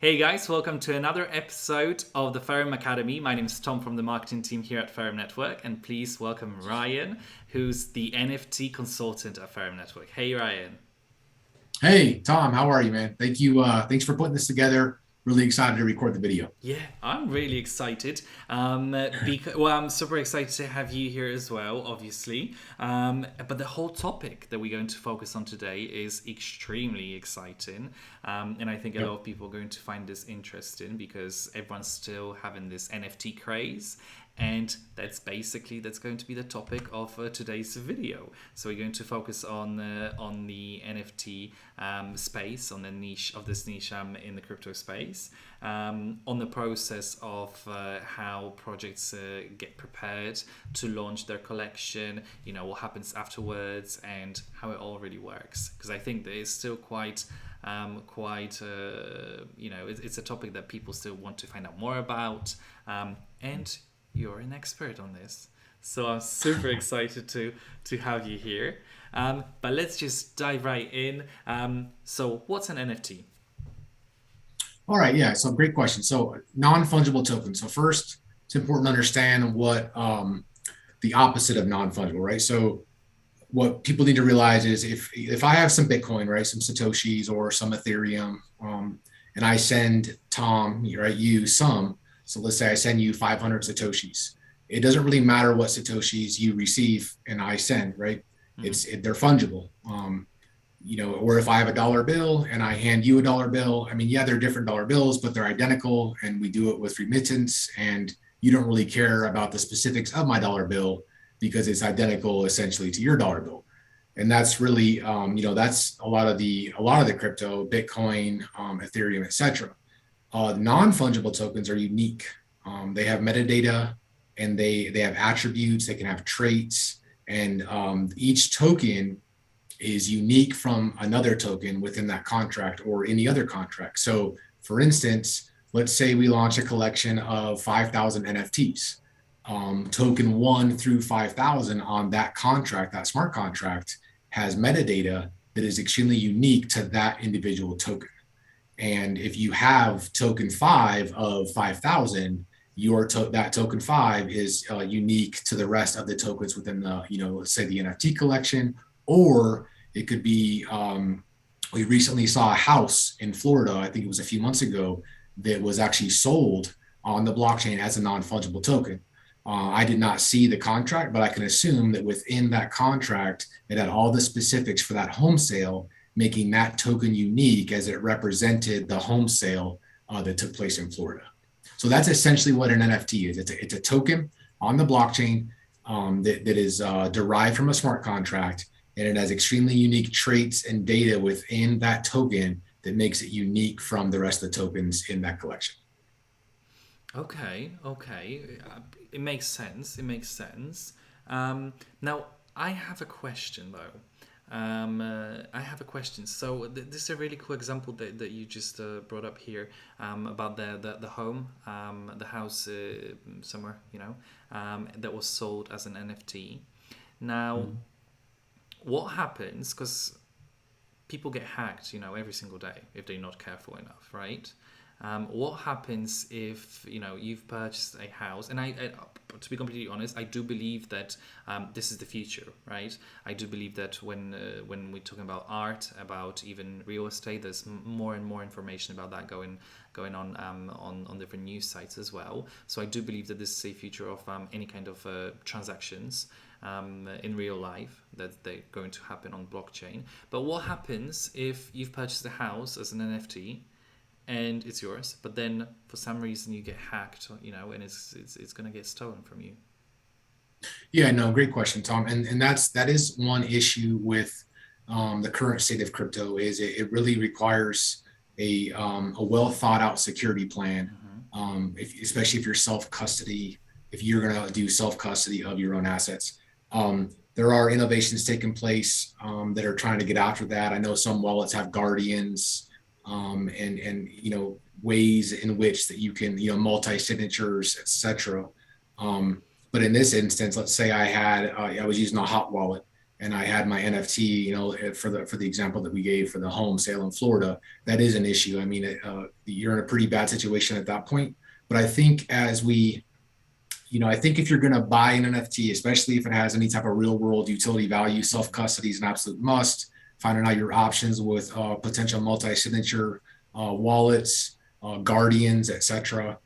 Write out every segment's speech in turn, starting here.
Hey guys, welcome to another episode of the Ferrum Academy. My name is Tom from the marketing team here at Ferrum Network, and please welcome Ryan, who's the NFT consultant at Ferrum Network. Hey Ryan. Hey, Tom, how are you, man? Thank you. Thanks for putting this together. Really excited to record the video. Yeah, I'm really excited. I'm super excited to have you here as well, obviously. But the whole topic that we're going to focus on today is extremely exciting, and I think a Yep. lot of people are going to find this interesting because everyone's still having this NFT craze, and that's going to be the topic of today's video. So we're going to focus on the NFT space, on the niche of this niche in the crypto space, on the process of how projects get prepared to launch their collection. You know what happens afterwards and how it all really works. Because I think there is still it's a topic that people still want to find out more about, and you're an expert on this. So I'm super excited to have you here. But let's just dive right in. So what's an NFT? All right. Yeah. So great question. So non-fungible tokens. So first, it's important to understand what the opposite of non-fungible, right? So what people need to realize is if I have some Bitcoin, right, some Satoshis or some Ethereum, and I send Tom, right, you some. So let's say I send you 500 Satoshis. It doesn't really matter what Satoshis you receive and I send, right? They're fungible. Or if I have a dollar bill and I hand you a dollar bill, I mean, yeah, they're different dollar bills, but they're identical, and we do it with remittance, and you don't really care about the specifics of my dollar bill because it's identical essentially to your dollar bill. And that's really, that's a lot of the crypto, Bitcoin, Ethereum, etc. Non-fungible tokens are unique. They have metadata, and they have attributes. They can have traits, and each token is unique from another token within that contract or any other contract. So, for instance, let's say we launch a collection of 5,000 NFTs. Token 1 through 5,000 on that contract, that smart contract, has metadata that is extremely unique to that individual token. And if you have token 5 of 5,000, that token 5 is unique to the rest of the tokens within the, let's say the NFT collection. Or it could be, we recently saw a house in Florida, I think it was a few months ago, that was actually sold on the blockchain as a non-fungible token. I did not see the contract, but I can assume that within that contract, it had all the specifics for that home sale, making that token unique as it represented the home sale that took place in Florida. So that's essentially what an NFT is. It's a token on the blockchain that is derived from a smart contract, and it has extremely unique traits and data within that token that makes it unique from the rest of the tokens in that collection. Okay. It makes sense. It makes sense. Now, I have a question though. I have a question. So this is a really cool example that you just brought up here, about the home, the house somewhere, that was sold as an NFT. Now, what happens? Because people get hacked, every single day if they're not careful enough, right? What happens if you've purchased a house? And to be completely honest, I do believe that this is the future, right? I do believe that when we're talking about art, about even real estate, there's more and more information about that going on different news sites as well. So I do believe that this is a future of any kind of transactions in real life, that they're going to happen on blockchain. But what happens if you've purchased a house as an NFT and it's yours, but then for some reason you get hacked, and it's going to get stolen from you? Yeah, no, great question, Tom. And that is one issue with the current state of crypto is it really requires a well thought out security plan, especially if you're self custody, if you're going to do self custody of your own assets. There are innovations taking place that are trying to get after that. I know some wallets have guardians, and ways in which that you can multi signatures, etc. But in this instance, let's say I was using a hot wallet and I had my NFT, for the example that we gave for the home sale in Florida, that is an issue. I mean, you're in a pretty bad situation at that point. But I think I think if you're going to buy an NFT, especially if it has any type of real world utility value, self custody is an absolute must. Finding out your options with potential multi-signature wallets, guardians, etc.,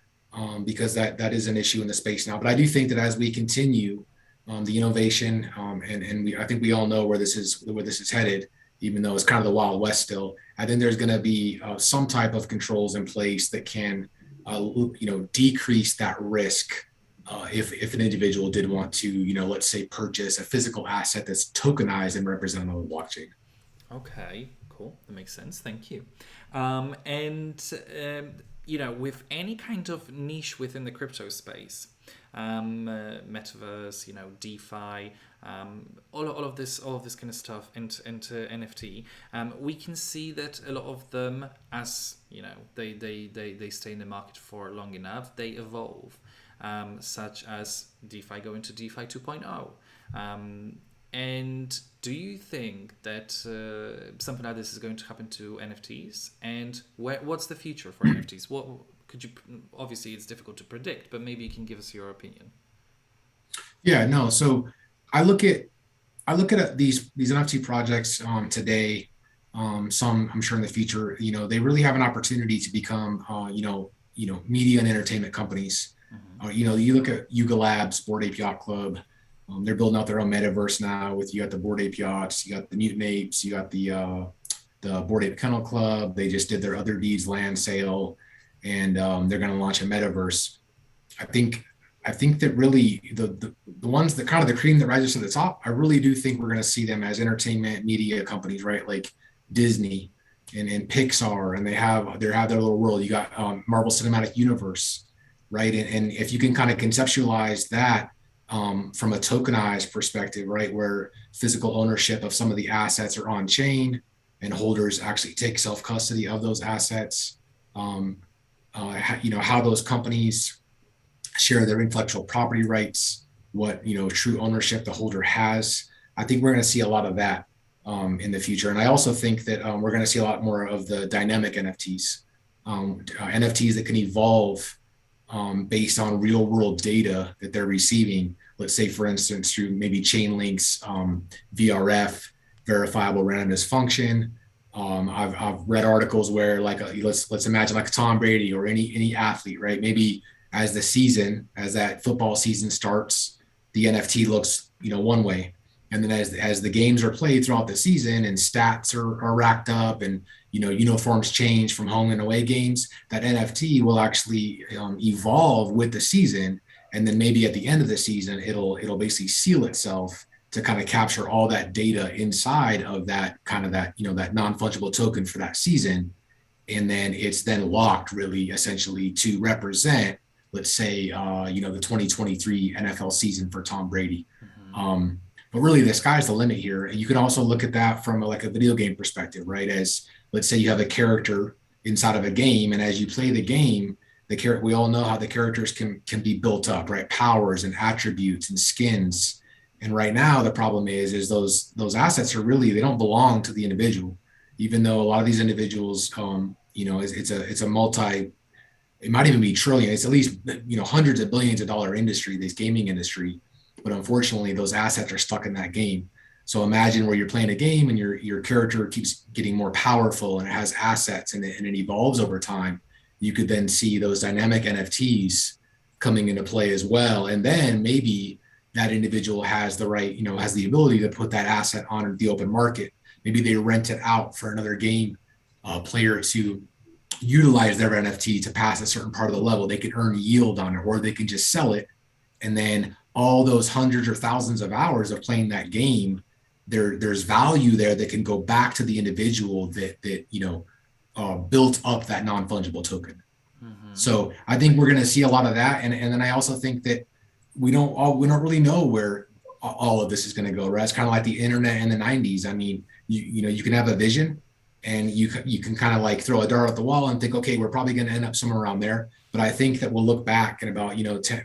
because that is an issue in the space now. But I do think that as we continue the innovation, I think we all know where this is headed, even though it's kind of the Wild West still. I think there's going to be some type of controls in place that can decrease that risk. If an individual did want to, let's say, purchase a physical asset that's tokenized and represented on the blockchain. Okay, cool. That makes sense. Thank you. With any kind of niche within the crypto space, metaverse, DeFi, all of this kind of stuff into NFT, we can see that a lot of them, as they stay in the market for long enough, they evolve. Such as DeFi going to DeFi 2.0. And do you think that something like this is going to happen to NFTs? And what's the future for NFTs? What could you? Obviously, it's difficult to predict, but maybe you can give us your opinion. Yeah, no. So I look at these NFT projects today. Some I'm sure in the future, they really have an opportunity to become, media and entertainment companies. You look at Yuga Labs, Bored Ape Yacht Club. They're building out their own metaverse now. You got the Bored Ape Yachts, you got the Mutant Apes, you got the Bored Ape Kennel Club. They just did their Other Deeds land sale, and they're going to launch a metaverse. I think that really the ones that kind of the cream that rises to the top, I really do think we're going to see them as entertainment media companies, right? Like Disney and Pixar, and they have their little world. You got Marvel Cinematic Universe, right? And if you can kind of conceptualize that from a tokenized perspective, right, where physical ownership of some of the assets are on chain and holders actually take self-custody of those assets, how those companies share their intellectual property rights, what, true ownership the holder has. I think we're going to see a lot of that in the future. And I also think that we're going to see a lot more of the dynamic NFTs, NFTs that can evolve based on real world data that they're receiving. Let's say, for instance, through maybe Chainlink's VRF, verifiable randomness function. I've read articles where let's imagine like a Tom Brady or any athlete, right? Maybe as that football season starts, the NFT looks, one way. And then as the games are played throughout the season and stats are racked up and, uniforms change from home and away games, that NFT will actually evolve with the season. And then maybe at the end of the season, it'll basically seal itself to kind of capture all that data inside of that that non-fungible token for that season. And then it's then locked really essentially to represent, let's say, the 2023 NFL season for Tom Brady. Mm-hmm. But really the sky's the limit here. And you can also look at that from a video game perspective, right? As let's say you have a character inside of a game, and as you play the game, we all know how the characters can be built up, right? Powers and attributes and skins. And right now the problem is those assets are really, they don't belong to the individual, even though a lot of these individuals, it's a multi, it might even be trillion, it's at least, hundreds of billions of dollar industry, this gaming industry. But unfortunately, those assets are stuck in that game. So imagine where you're playing a game and your character keeps getting more powerful and it has assets and it evolves over time. You could then see those dynamic NFTs coming into play as well. And then maybe that individual has the right, has the ability to put that asset on the open market. Maybe they rent it out for another game player to utilize their NFT to pass a certain part of the level. They can earn yield on it, or they can just sell it. And then all those hundreds or thousands of hours of playing that game, there's value there that can go back to the individual that built up that non-fungible token. Mm-hmm. So I think we're going to see a lot of that. And then I also think that we don't really know where all of this is going to go, right? It's kind of like the internet in the 90s. I mean, you can have a vision and you can kind of like throw a dart at the wall and think, okay, we're probably going to end up somewhere around there. But I think that we'll look back in about,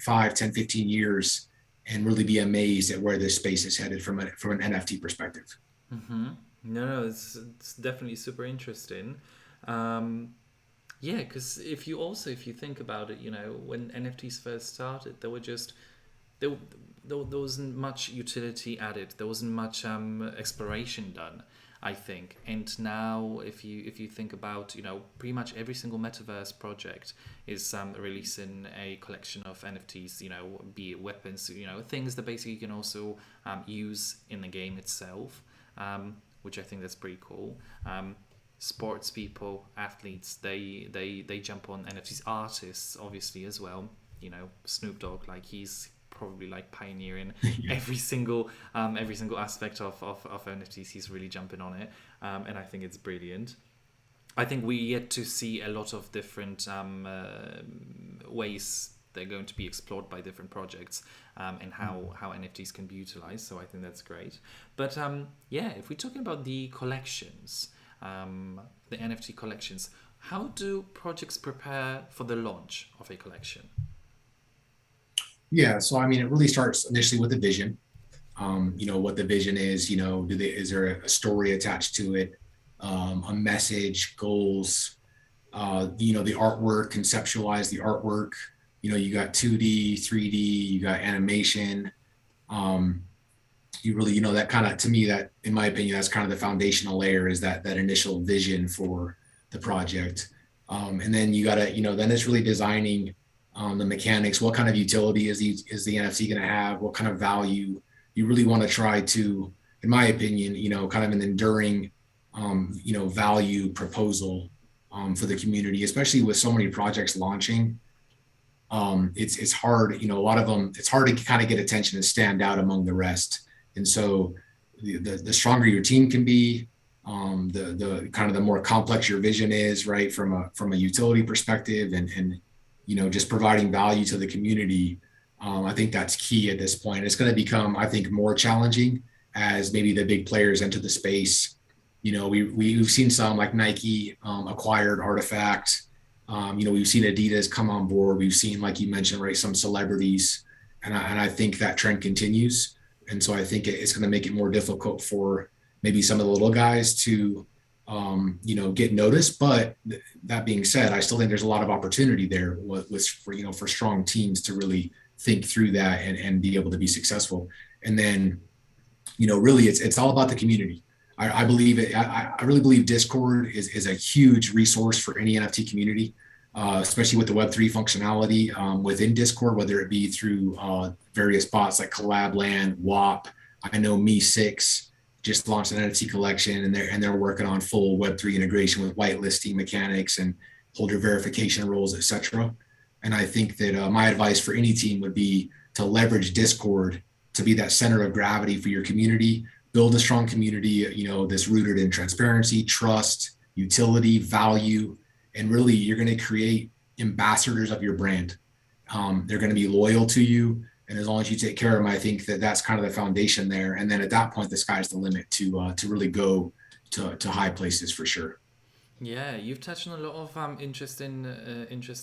5, 10, 15 years, and really be amazed at where this space is headed from an NFT perspective. Mm-hmm. No, it's definitely super interesting. Um, yeah, because if you think about it, when NFTs first started, they were just there, there wasn't much utility added. There wasn't much exploration done, I think. And now, if you think about, pretty much every single metaverse project is releasing a collection of NFTs. Be it weapons, things that basically you can also use in the game itself, which I think that's pretty cool. Sports people, athletes, they jump on NFTs. Artists, obviously, as well. Snoop Dogg, like he's probably like pioneering Yeah. every single aspect of NFTs. He's really jumping on it, and I think it's brilliant. I think we yet to see a lot of different ways they're going to be explored by different projects, and how NFTs can be utilized. So I think that's great. But yeah, if we're talking about the collections, the NFT collections, how do projects prepare for the launch of a collection? Yeah. So, I mean, it really starts initially with the vision. What the vision is, is there a story attached to it, a message, goals, the artwork, conceptualize the artwork. You got 2D, 3D, you got animation. Um, you really, that kind of, to me, that in my opinion, that's kind of the foundational layer, is that initial vision for the project. And then you got to, then it's really designing the mechanics. What kind of utility is the NFT going to have? What kind of value you really want to try to, in my opinion, kind of an enduring, value proposal for the community, especially with so many projects launching. It's hard, a lot of them, it's hard to kind of get attention and stand out among the rest. And so the stronger your team can be, the kind of the more complex your vision is, right, from a utility perspective, and just providing value to the community. I think that's key at this point. It's going to become, I think, more challenging as maybe the big players enter the space. We've seen some like Nike acquired Artifact. We've seen Adidas come on board. We've seen, like you mentioned, right, some celebrities, and I think that trend continues. And so I think it's going to make it more difficult for maybe some of the little guys to, get noticed. But that being said, I still think there's a lot of opportunity there for strong teams to really think through that and be able to be successful. And then, really it's all about the community. I believe it. I really believe Discord is a huge resource for any NFT community, especially with the Web3 functionality within Discord, whether it be through various bots like Collabland, WAP. I know Me6 just launched an NFT collection, and they're working on full Web3 integration with whitelisting mechanics and holder verification rules, etc. And I think that my advice for any team would be to leverage Discord to be that center of gravity for your community. Build a strong community, that's rooted in transparency, trust, utility, value, and really you're going to create ambassadors of your brand. They're going to be loyal to you, and as long as you take care of them, I think that's kind of the foundation there. And then at that point, the sky's the limit to really go to high places for sure. Yeah, you've touched on a lot of interesting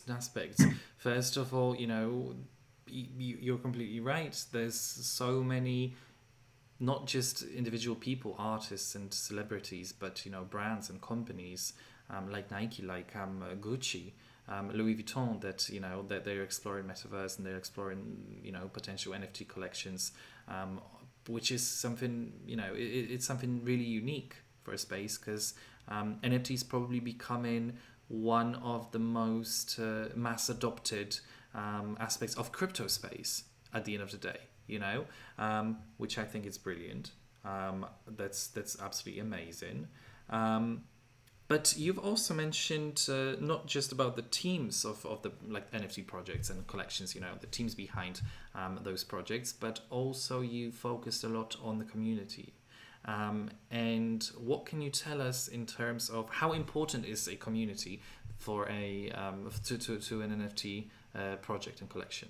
aspects. First of all, you're completely right. There's so many, not just individual people, artists and celebrities, but brands and companies, like Nike, like Gucci, Louis Vuitton, that they're exploring metaverse, and they're exploring potential NFT collections, which is something it's something really unique for a space, because NFTs probably becoming one of the most mass adopted aspects of crypto space at the end of the day. Which I think is brilliant. That's absolutely amazing. But you've also mentioned not just about the teams of the like NFT projects and collections, the teams behind those projects, but also you focused a lot on the community. And what can you tell us in terms of how important is a community for a to an NFT project and collection?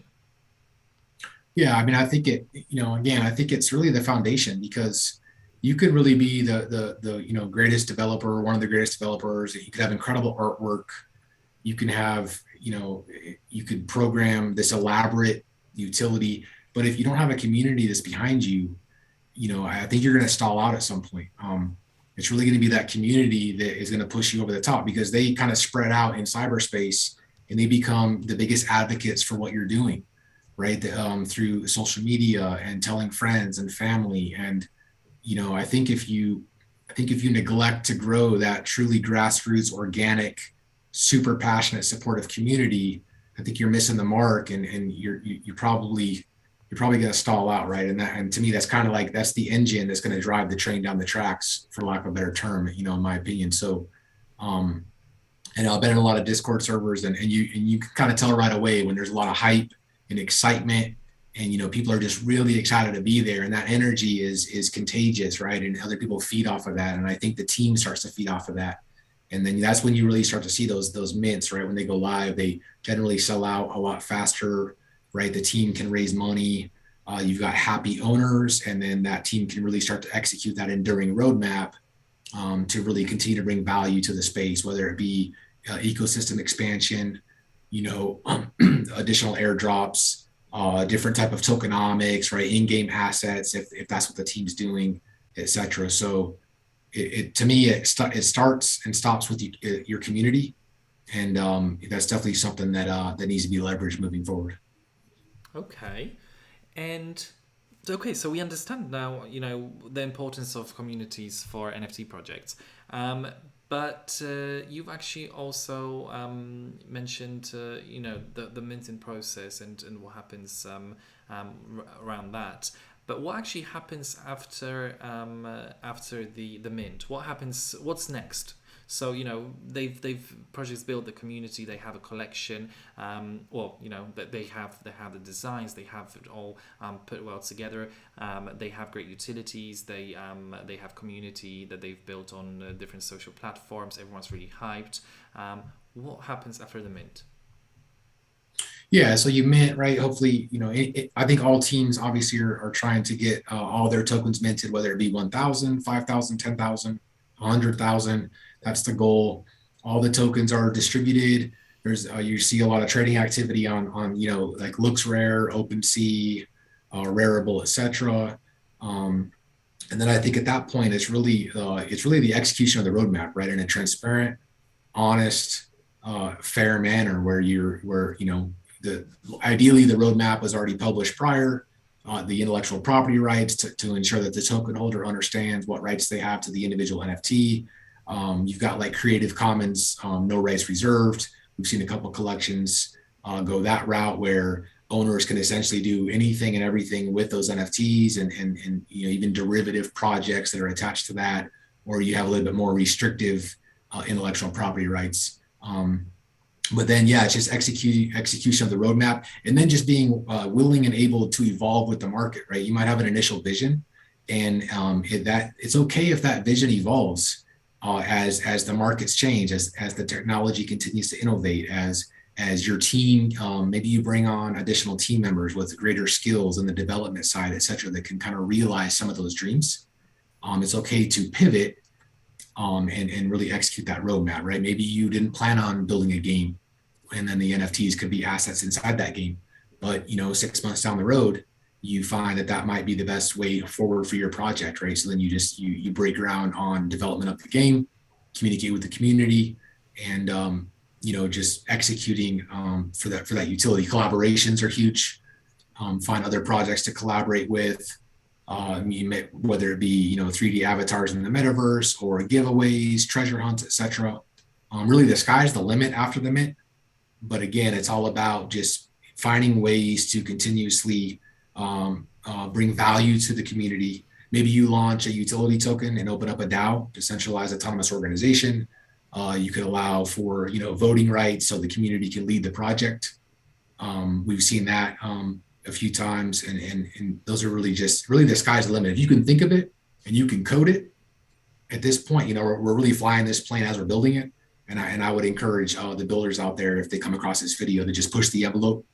Yeah, I mean, I think again, I think it's really the foundation, because you could really be the greatest developer, one of the greatest developers. You could have incredible artwork. You can have, you could program this elaborate utility, But if you don't have a community that's behind you, I think you're going to stall out at some point. It's really going to be that community that is going to push you over the top, because they kind of spread out in cyberspace and they become the biggest advocates for what you're doing, right? Through social media and telling friends and family. And, I think if you neglect to grow that truly grassroots, organic, super passionate, supportive community, I think you're missing the mark, and you're probably going to stall out, right? And to me, that's kind of like, that's the engine that's going to drive the train down the tracks, for lack of a better term, in my opinion. So, um, and I've been in a lot of Discord servers, and you can kind of tell right away when there's a lot of hype and excitement, and people are just really excited to be there, and that energy is contagious, right? And other people feed off of that, and I think the team starts to feed off of that, and then that's when you really start to see those mints, right? When they go live, they generally sell out a lot faster, right? The team can raise money. You've got happy owners, and then that team can really start to execute that enduring roadmap, to really continue to bring value to the space, whether it be ecosystem expansion, additional airdrops, different type of tokenomics, right? In-game assets, if that's what the team's doing, etc. So to me, it starts and stops with your community, and that's definitely something that needs to be leveraged moving forward. Okay. And okay, so we understand now, the importance of communities for NFT projects. But you've actually also mentioned, the minting process and what happens around that. But what actually happens after the mint? What happens? What's next? So they've projects build the community. They have a collection. They have the designs. They have it all put well together. They have great utilities. They have community that they've built on different social platforms. Everyone's really hyped. What happens after the mint? Yeah, so you mint, right? Hopefully, I think all teams obviously are trying to get all their tokens minted, whether it be 1,000, 5,000, 10,000, 100,000. That's the goal. All the tokens are distributed. There's you see a lot of trading activity on like LooksRare, OpenSea, Rarible, etc. And then I think at that point it's really the execution of the roadmap, right? In a transparent, honest, fair manner, where ideally the roadmap was already published prior, the intellectual property rights to ensure that the token holder understands what rights they have to the individual NFT. You've got like Creative Commons, no rights reserved. We've seen a couple collections go that route, where owners can essentially do anything and everything with those NFTs, and even derivative projects that are attached to that, or you have a little bit more restrictive intellectual property rights. But then, yeah, it's just execution of the roadmap, and then just being willing and able to evolve with the market, right? You might have an initial vision, and it's okay if that vision evolves as the markets change, as the technology continues to innovate, as your team, maybe you bring on additional team members with greater skills in the development side, et cetera, that can kind of realize some of those dreams. It's okay to pivot and really execute that roadmap, right? Maybe you didn't plan on building a game, and then the NFTs could be assets inside that game. But 6 months down the road, you find that might be the best way forward for your project, right? So then you break ground on development of the game, communicate with the community, and just executing for that utility. Collaborations are huge. Find other projects to collaborate with. Whether it be 3D avatars in the metaverse, or giveaways, treasure hunts, etc. Really, the sky's the limit after the mint. But again, it's all about just finding ways to continuously bring value to the community. Maybe you launch a utility token and open up a DAO, decentralized autonomous organization. You could allow for voting rights, so the community can lead the project. We've seen that a few times, and those are really the sky's the limit. If you can think of it and you can code it, at this point, we're really flying this plane as we're building it. And I would encourage the builders out there, if they come across this video, to just push the envelope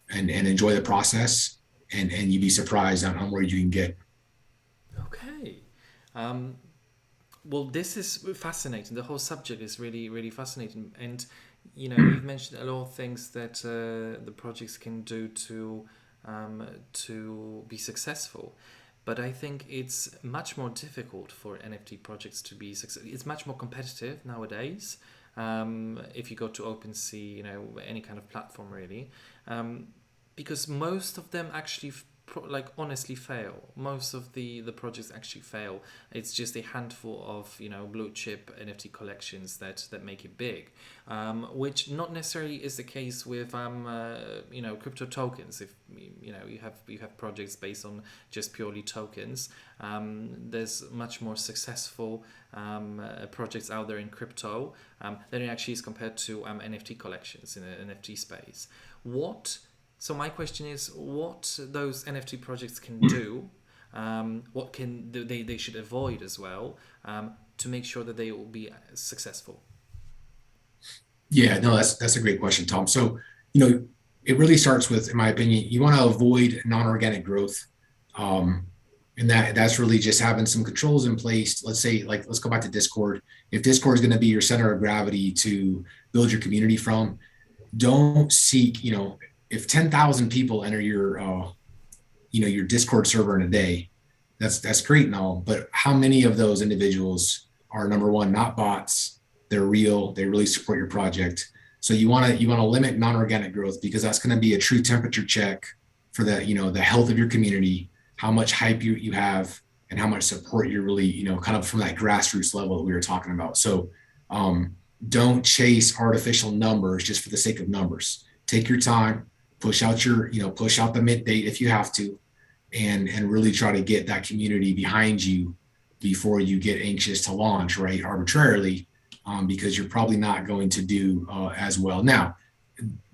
and enjoy the process, and you'd be surprised on where you can get. Okay. Well, this is fascinating. The whole subject is really, really fascinating. And, you've mentioned a lot of things that the projects can do to to be successful. But I think it's much more difficult for NFT projects to be successful. It's much more competitive nowadays. If you go to OpenSea, any kind of platform really, because most of them actually honestly fail. Most of the projects actually fail. It's just a handful of blue chip NFT collections that make it big, which not necessarily is the case with crypto tokens. If you have projects based on just purely tokens, there's much more successful projects out there in crypto than it actually is compared to NFT collections in the NFT space. So my question is, what those NFT projects can do, what can they should avoid as well, to make sure that they will be successful? Yeah, no, that's a great question, Tom. So, it really starts with, in my opinion, you want to avoid non-organic growth. And that's really just having some controls in place. Let's say, let's go back to Discord. If Discord is going to be your center of gravity to build your community from, don't seek, if 10,000 people enter your Discord server in a day, that's great and all, but how many of those individuals are, number one, not bots? They're real. They really support your project. So you want to limit non-organic growth, because that's going to be a true temperature check for the health of your community, how much hype you have, and how much support you're really, kind of from that grassroots level that we were talking about. So don't chase artificial numbers just for the sake of numbers. Take your time, push out the mint date if you have to, and really try to get that community behind you before you get anxious to launch, right, arbitrarily, because you're probably not going to do as well. Now,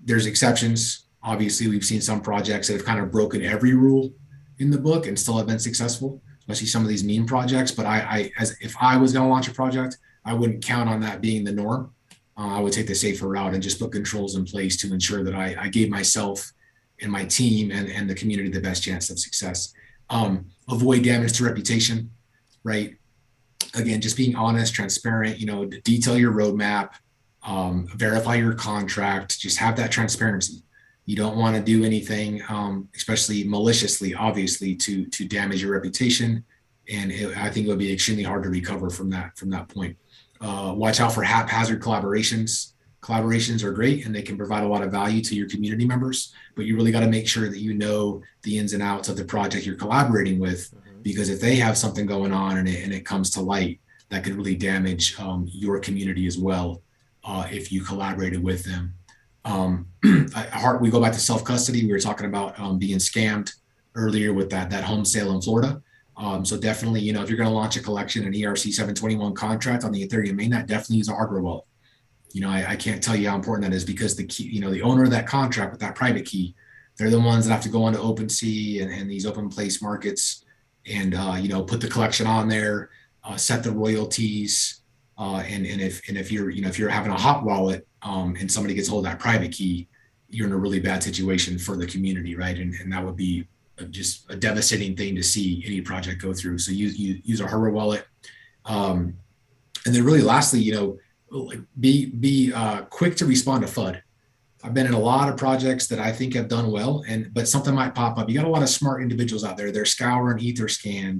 there's exceptions. Obviously, we've seen some projects that have kind of broken every rule in the book and still have been successful, especially some of these meme projects. But if I was going to launch a project, I wouldn't count on that being the norm. I would take the safer route and just put controls in place to ensure that I gave myself and my team and the community the best chance of success. Avoid damage to reputation, right? Again, just being honest, transparent, detail your roadmap, verify your contract, just have that transparency. You don't want to do anything, especially maliciously, obviously, to damage your reputation. And I think it would be extremely hard to recover from that point. Watch out for haphazard collaborations. Collaborations are great and they can provide a lot of value to your community members, but you really got to make sure that you know the ins and outs of the project you're collaborating with, because if they have something going on and it comes to light, that could really damage your community as well if you collaborated with them. We go back to self-custody. We were talking about being scammed earlier with that home sale in Florida. So definitely, if you're going to launch a collection, an ERC 721 contract on the Ethereum mainnet, definitely use a hardware wallet. I can't tell you how important that is, because the key, the owner of that contract with that private key, they're the ones that have to go onto OpenSea and these open place markets and, put the collection on there, set the royalties. And if you're having a hot wallet and somebody gets hold of that private key, you're in a really bad situation for the community, right? And that would be just a devastating thing to see any project go through. So use a hardware wallet. And then really lastly, be quick to respond to FUD. I've been in a lot of projects that I think have done well, but something might pop up. You got a lot of smart individuals out there. They're scouring Etherscan.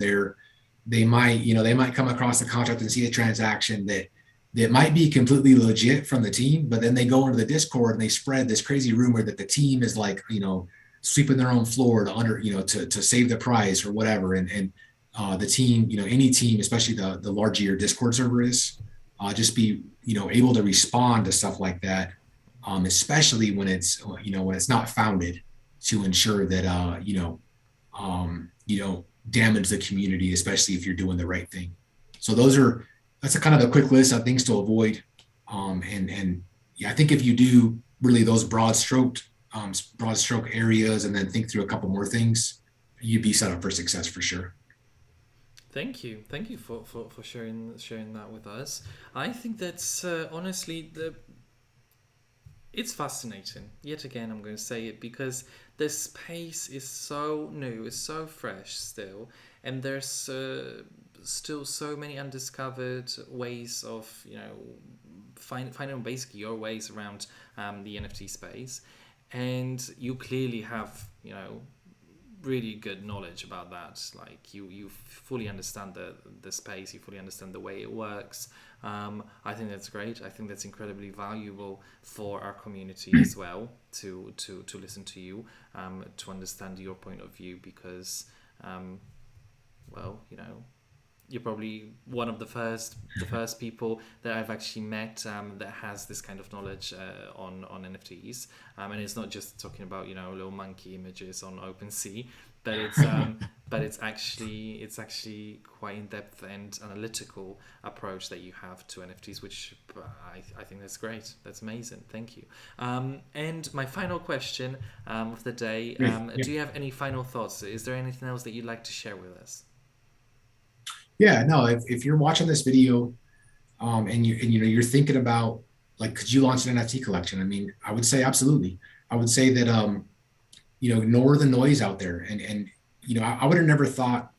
They might come across the contract and see a transaction that might be completely legit from the team, but then they go into the Discord and they spread this crazy rumor that the team is sweeping their own floor to save the price or whatever. And the team, any team, especially the larger your Discord server is, just be, able to respond to stuff like that, especially when it's not founded, to ensure that, you don't damage the community, especially if you're doing the right thing. So that's a kind of a quick list of things to avoid. And I think if you do really those broad stroke areas and then think through a couple more things, you'd be set up for success for sure. Thank you for sharing that with us. I think that's honestly it's fascinating. Yet again, I'm going to say it, because the space is so new, it's so fresh still, and there's still so many undiscovered ways of finding basically your ways around the NFT space. And you clearly have really good knowledge about that. Like you fully understand the space, you fully understand the way it works. I think that's great. I think that's incredibly valuable for our community as well to listen to you, to understand your point of view, because well, you know, you're probably one of the first people that I've actually met, that has this kind of knowledge on NFTs, and it's not just talking about, you know, little monkey images on OpenSea, but it's actually quite in depth and analytical approach that you have to NFTs, which I think that's great. That's amazing. Thank you. And my final question of the day: Great. Yeah. do you have any final thoughts? Is there anything else that you'd like to share with us? Yeah, no, if you're watching this video, and you know you're thinking about, like, could you launch an NFT collection? I mean, I would say absolutely. I would say that you know, ignore the noise out there, and you know, I would have never thought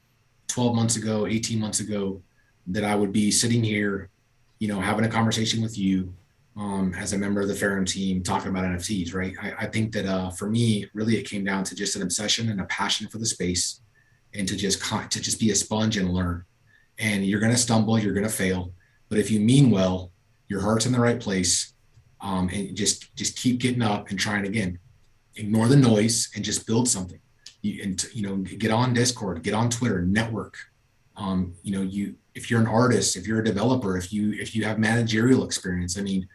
12 months ago, 18 months ago, that I would be sitting here, you know, having a conversation with you, as a member of the Ferrum team, talking about NFTs, right? I think that for me, really, it came down to just an obsession and a passion for the space, and to just be a sponge and learn. And you're going to stumble, you're going to fail, but if you mean well, your heart's in the right place, and just keep getting up and trying again. Ignore the noise and just build something. You know, get on Discord, get on Twitter, network. You know, if you're an artist, if you're a developer, if you have managerial experience, I mean,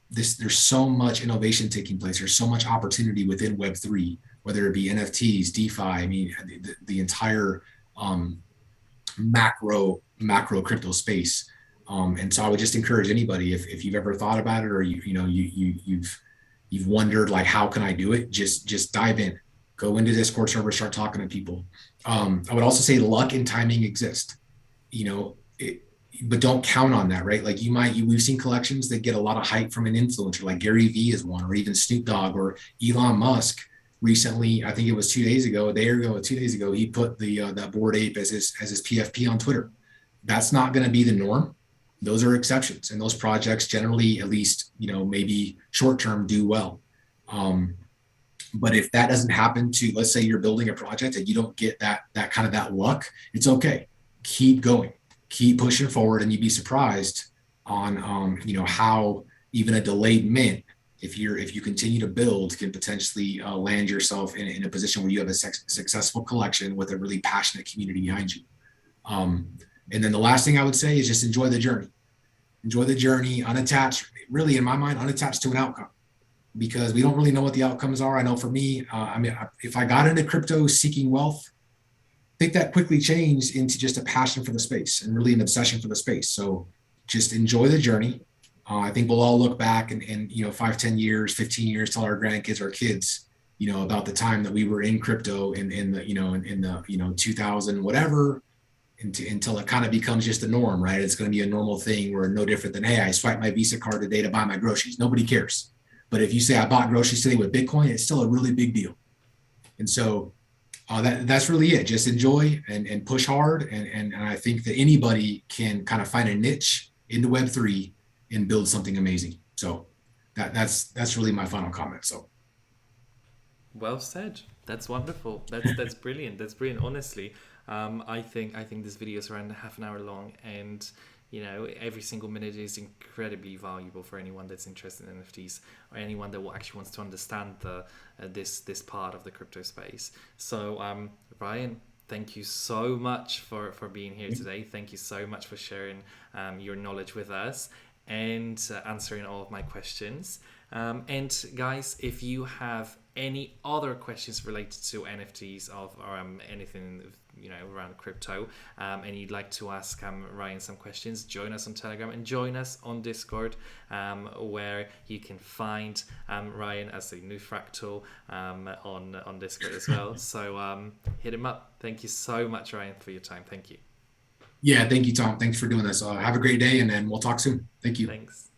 there's so much innovation taking place. There's so much opportunity within Web3, whether it be NFTs, DeFi. I mean, the entire macro crypto space. And so I would just encourage anybody, if you've ever thought about it, or you've wondered, like, how can I do it? Just dive in, go into Discord server, start talking to people. I would also say luck and timing exist, you know, but don't count on that, right? Like we've seen collections that get a lot of hype from an influencer, like Gary Vee is one, or even Snoop Dogg or Elon Musk. Recently, I think it was 2 days ago, a day ago, 2 days ago, he put that Bored Ape as his PFP on Twitter. That's not going to be the norm. Those are exceptions, and those projects generally, at least, you know, maybe short term, do well. But if that doesn't happen to, let's say you're building a project and you don't get that kind of that luck, it's okay. Keep going, keep pushing forward, and you'd be surprised on you know, how even a delayed mint, if you continue to build, can potentially land yourself in a position where you have a successful collection with a really passionate community behind you. And then the last thing I would say is just enjoy the journey. Enjoy the journey, unattached, really, in my mind, unattached to an outcome, because we don't really know what the outcomes are. I know for me, I mean, if I got into crypto seeking wealth, I think that quickly changed into just a passion for the space and really an obsession for the space. So just enjoy the journey. I think we'll all look back and you know, 5, 10 years, 15 years, tell our grandkids, our kids, you know, about the time that we were in crypto in the, you know, 2000, whatever, until it kind of becomes just the norm, right? It's going to be a normal thing where no different than, hey, I swipe my Visa card today to buy my groceries. Nobody cares. But if you say I bought groceries today with Bitcoin, it's still a really big deal. And so that's really it. Just enjoy and push hard. And I think that anybody can kind of find a niche into Web3 and build something amazing. So that's really my final comment. So Well said. That's wonderful. That's brilliant. That's brilliant. Honestly, I think this video is around half an hour long, and you know, every single minute is incredibly valuable for anyone that's interested in NFTs, or anyone that actually wants to understand this part of the crypto space. So Ryan, thank you so much for being here today. Thank you so much for sharing your knowledge with us and answering all of my questions. And guys, if you have any other questions related to NFTs or anything, you know, around crypto, and you'd like to ask Ryan some questions, join us on Telegram and join us on Discord, where you can find Ryan as a new fractal on Discord as well. So hit him up. Thank you so much, Ryan, for your time. Thank you. yeah, thank you, Tom. Thanks for doing this. Have a great day, and then we'll talk soon. Thank you. Thanks.